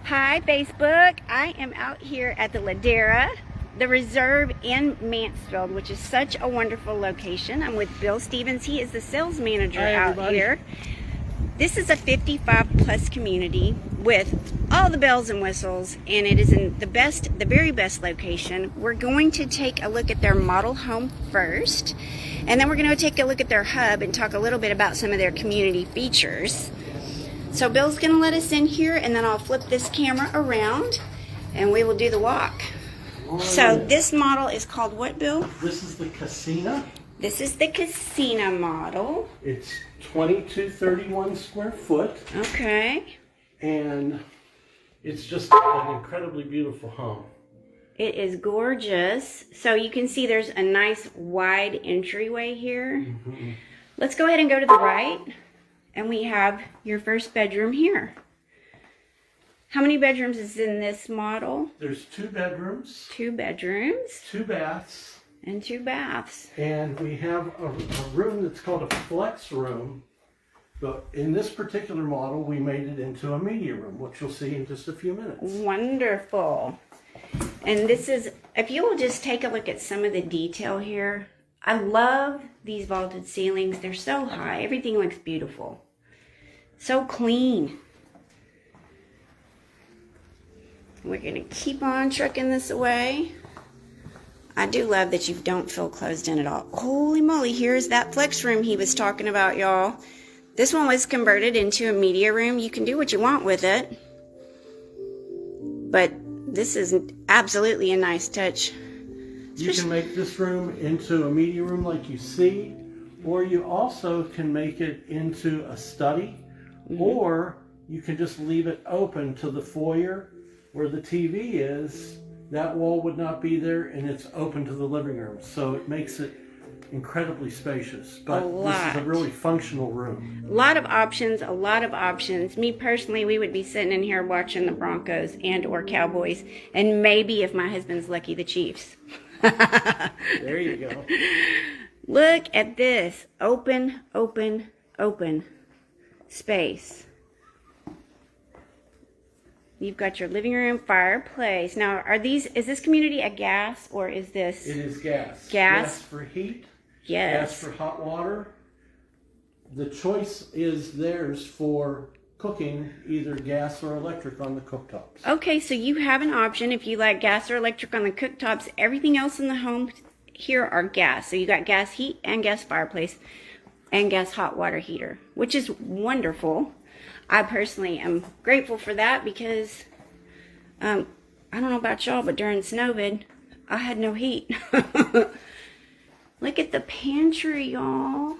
Hi Facebook, I am out here at the Ladera, the Reserve in Mansfield, which is such a wonderful location. I'm with Bill Stevens. He is the sales manager out here. This is a 55 plus community with all the bells and whistles, and it is in the very best location. We're going to take a look at their model home first, and then we're going to take a look at their hub and talk a little bit about some of their community features. So Bill's going to let us in here, and then I'll flip this camera around and we will do the walk. So this model is called what, Bill? This is the Casina. This is the Casina model. It's 2231 square foot. Okay. And it's just an incredibly beautiful home. It is gorgeous. So you can see there's a nice wide entryway here. Mm-hmm. Let's go ahead and go to the right. And we have your first bedroom here. How many bedrooms is in this model? There's 2 bedrooms. 2 bedrooms. 2 baths. And 2 baths. And we have a room that's called a flex room. But in this particular model, we made it into a media room, which you'll see in just a few minutes. Wonderful. And this is, if you will just take a look at some of the detail here. I love these vaulted ceilings. They're so high. Everything looks beautiful. So clean. We're going to keep on trucking this away. I do love that you don't feel closed in at all. Holy moly, here's that flex room he was talking about, y'all. This one was converted into a media room. You can do what you want with it. But this is absolutely a nice touch. You can make this room into a media room like you see, or you also can make it into a study, or you can just leave it open to the foyer where the TV is. That wall would not be there, and it's open to the living room, so it makes it incredibly spacious. But this is a really functional room. A lot of options, a lot of options. Me personally, we would be sitting in here watching the Broncos and or Cowboys, and maybe, if my husband's lucky, the Chiefs. There you go. Look at this. Open, open, open space. You've got your living room, fireplace. Now, is this community a gas, or is this? It is gas. Gas? Gas for heat. Yes. Gas for hot water. The choice is theirs for cooking, either gas or electric on the cooktops. Okay, so you have an option if you like gas or electric on the cooktops. Everything else in the home here are gas. So you got gas heat and gas fireplace and gas hot water heater, which is wonderful. I personally am grateful for that because I don't know about y'all, but during Snowvid, I had no heat. Look at the pantry, y'all.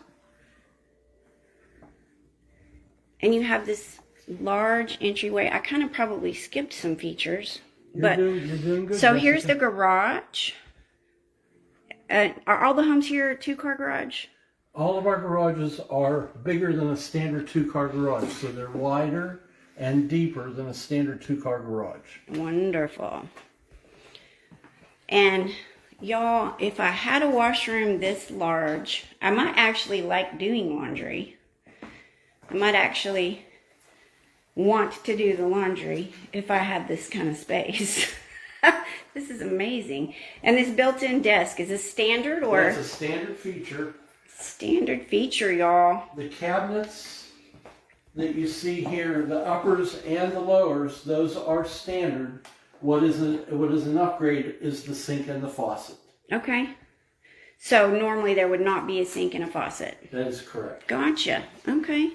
And you have this large entryway. I kind of probably skipped some features. You're doing good. So here's the garage. Are all the homes here a 2-car garage? All of our garages are bigger than a standard 2-car garage. So they're wider and deeper than a standard 2-car garage. Wonderful. And y'all, if I had a washroom this large, I might actually like doing laundry. I might actually want to do the laundry if I had this kind of space. This is amazing. And this built-in desk, is this standard or? It's a standard feature. Standard feature, y'all. The cabinets that you see here, the uppers and the lowers, those are standard. What is an upgrade is the sink and the faucet. Okay. So normally there would not be a sink and a faucet. That is correct. Gotcha. Okay.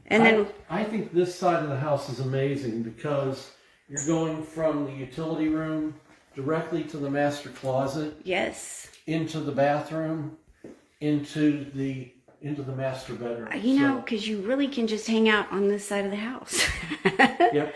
And then I think this side of the house is amazing because you're going from the utility room directly to the master closet. Yes. Into the bathroom, into the master bedroom. You know, because you really can just hang out on this side of the house. Yep.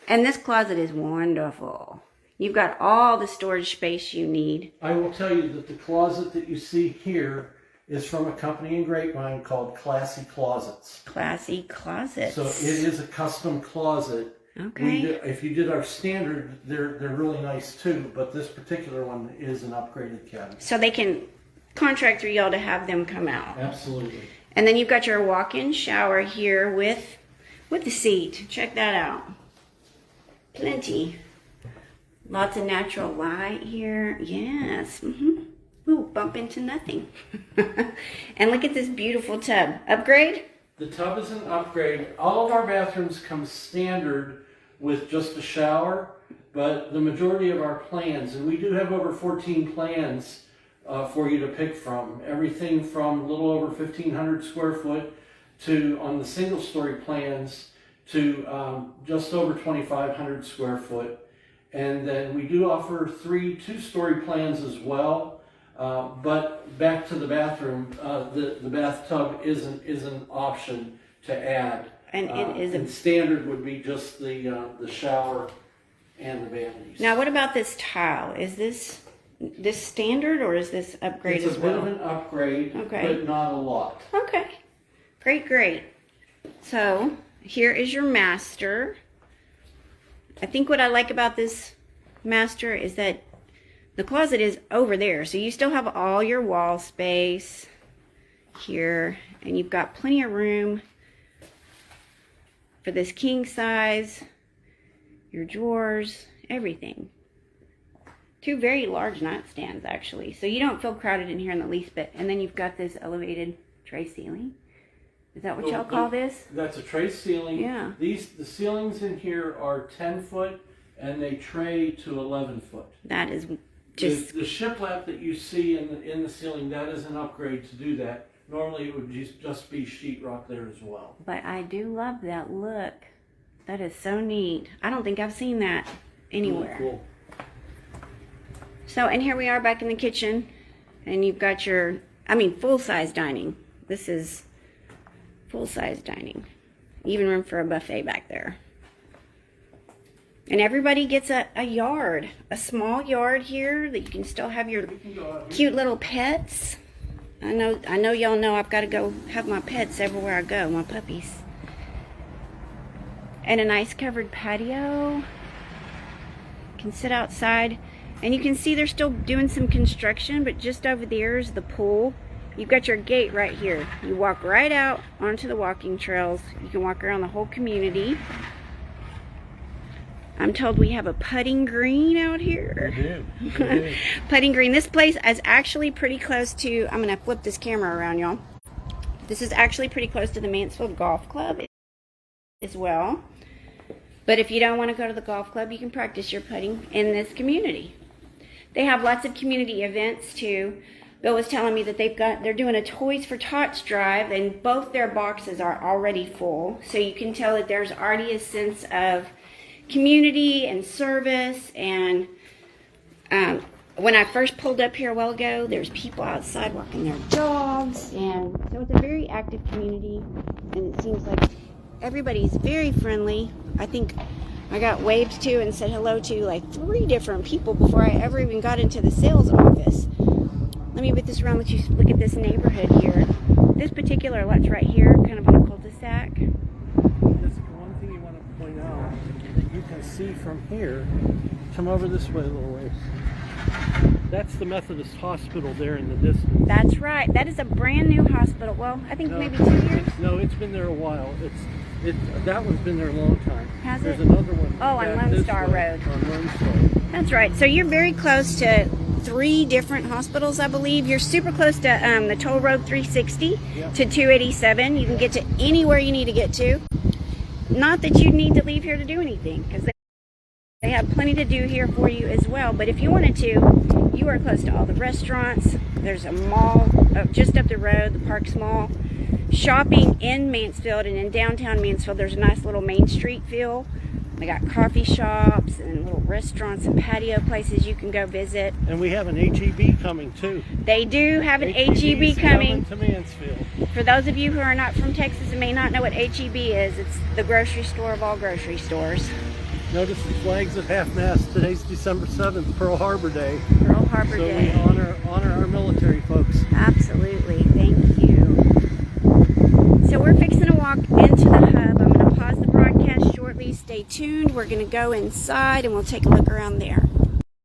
And this closet is wonderful. You've got all the storage space you need. I will tell you that the closet that you see here is from a company in Grapevine called Classy Closets. Classy Closets. So it is a custom closet. Okay. If you did our standard, they're really nice too, but this particular one is an upgraded cabinet. So they can contract through y'all to have them come out. Absolutely. And then you've got your walk-in shower here with the seat. Check that out. Plenty. Lots of natural light here. Yes. Ooh, bump into nothing. And look at this beautiful tub. Upgrade? The tub is an upgrade. All of our bathrooms come standard with just a shower, but the majority of our plans, and we do have over 14 plans for you to pick from. Everything from a little over 1,500 square foot to, on the single story plans, to just over 2,500 square foot. And then we do offer 3 two-story plans as well. But back to the bathroom, the bathtub is an option to add. And it is and standard would be just the shower and the vanities. Now, what about this tile? Is this standard or is this upgrade as well? It's a bit of an upgrade, but not a lot. Okay, great. So here is your master. I think what I like about this master is that the closet is over there, so you still have all your wall space here, and you've got plenty of room for this king size, your drawers, everything. 2 very large nightstands, actually, so you don't feel crowded in here in the least bit. And then you've got this elevated tray ceiling. Is that what y'all call this? That's a tray ceiling. Yeah. The ceilings in here are 10 foot, and they tray to 11 foot. That is just... The shiplap that you see in the ceiling, that is an upgrade to do that. Normally it would just be sheetrock there as well. But I do love that look. That is so neat. I don't think I've seen that anywhere. Really cool. So, and here we are back in the kitchen, and you've got your, full-size dining. This is full-size dining. Even room for a buffet back there. And everybody gets a yard, a small yard here that you can still have your cute little pets. I know y'all know I've got to go have my pets everywhere I go, my puppies. And a nice covered patio. You can sit outside, and you can see they're still doing some construction, but just over there is the pool. You've got your gate right here. You walk right out onto the walking trails. You can walk around the whole community. I'm told we have a putting green out here. We do. Putting green. This place is actually pretty close to, I'm going to flip this camera around, y'all. This is actually pretty close to the Mansfield Golf Club as well. But if you don't want to go to the golf club, you can practice your putting in this community. They have lots of community events too. Bill was telling me that they're doing a Toys for Tots drive, and both their boxes are already full. So you can tell that there's already a sense of community and service. And when I first pulled up here a while ago, there's people outside walking their dogs, and so it's a very active community, and it seems like everybody's very friendly. I think I got waved to and said hello to like 3 different people before I ever even got into the sales office. Let me put this around, let you look at this neighborhood here. This particular lot's right here, kind of on a cul-de-sac. That's one thing you want to point out that you can see from here. Come over this way a little ways. That's the Methodist Hospital there in the distance. That's right. That is a brand new hospital. Well, I think maybe 2 years. No, it's been there a while. That one's been there a long time. Has There's it? another one. Oh, on Lone Star Road. On Lone Star. That's right. So you're very close to 3 different hospitals, I believe. You're super close to the Toll Road 360 to 287. You can get to anywhere you need to get to. Not that you need to leave here to do anything, because they have plenty to do here for you as well. But if you wanted to, you are close to all the restaurants. There's a mall just up the road, the Parks Mall. Shopping in Mansfield, and in downtown Mansfield, there's a nice little Main Street feel. They got coffee shops and little restaurants and patio places you can go visit. And we have an HEB coming too. They do have an HEB coming to Mansfield. For those of you who are not from Texas and may not know what HEB is, it's the grocery store of all grocery stores. Notice the flags at half-mast. Today's December 7th, Pearl Harbor Day. Pearl Harbor Day. So we honor our military folks. Absolutely. Thank you. So we're fixing to walk into the hub. I'm going to pause the broadcast shortly. Stay tuned. We're going to go inside and we'll take a look around there.